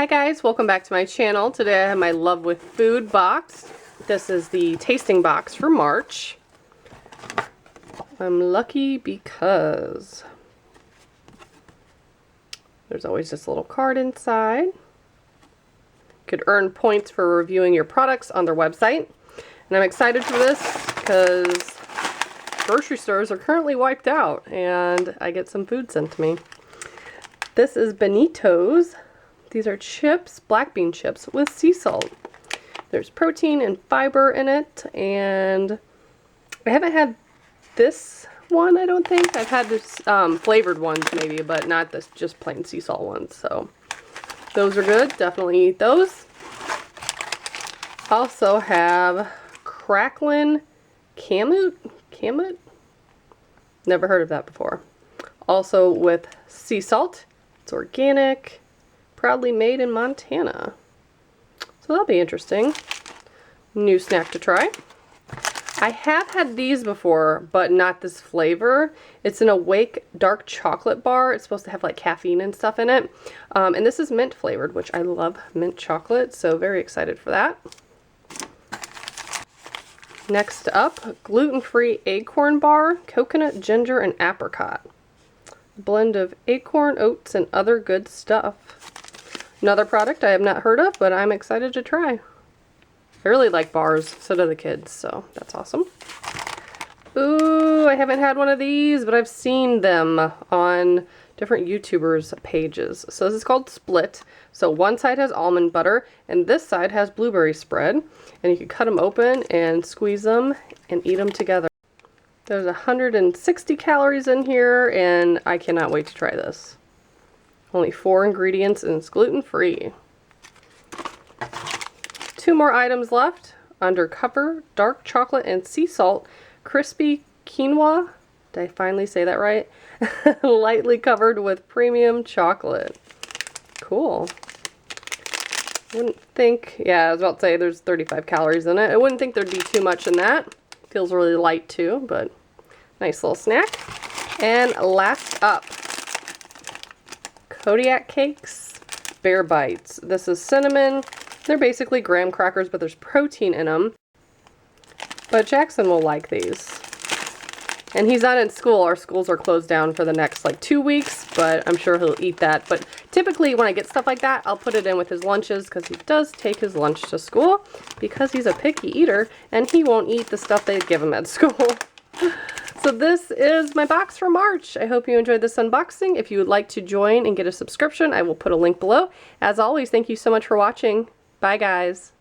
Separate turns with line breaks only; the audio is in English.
Hi guys, welcome back to my channel. Today I have my Love with Food box. This is the tasting box for March. I'm lucky because there's always this little card inside. You could earn points for reviewing your products on their website. And I'm excited for this because grocery stores are currently wiped out and I get some food sent to me. This is Benito's. These are chips, black bean chips with sea salt. There's protein and fiber in it, and I haven't had this one, I don't think. I've had this flavored ones maybe, but not this just plain sea salt ones. So those are good. Definitely eat those. Also have crackling KAMUT. KAMUT? Never heard of that before. Also with sea salt. It's organic. Proudly made in Montana. So that'll be interesting. New snack to try. I have had these before, but not this flavor. It's an Awake dark chocolate bar. It's supposed to have like caffeine and stuff in it. And this is mint flavored, which I love mint chocolate, so very excited for that. Next up, gluten-free ACORN bar, coconut, ginger, and apricot. A blend of acorn, oats, and other good stuff. Another product I have not heard of, but I'm excited to try. I really like bars, so do the kids, so that's awesome. Ooh, I haven't had one of these, but I've seen them on different YouTubers' pages. So this is called Split. So one side has almond butter, and this side has blueberry spread. And you can cut them open and squeeze them and eat them together. There's 160 calories in here, and I cannot wait to try this. Only 4 ingredients and it's gluten-free. 2 more items left. Undercover, dark chocolate and sea salt, crispy quinoa. Did I finally say that right? Lightly covered with premium chocolate. Cool. Wouldn't think, yeah, I was about to say there's 35 calories in it. I wouldn't think there'd be too much in that. Feels really light too, but nice little snack. And last up, KODIAK cakes, Bear Bites. This is cinnamon. They're basically graham crackers, but there's protein in them. But Jackson will like these. And he's not in school. Our schools are closed down for the next like 2 weeks, but I'm sure he'll eat that. But typically when I get stuff like that, I'll put it in with his lunches because he does take his lunch to school because he's a picky eater and he won't eat the stuff they give him at school. So this is my box for March. I hope you enjoyed this unboxing. If you would like to join and get a subscription, I will put a link below. As always, thank you so much for watching. Bye guys.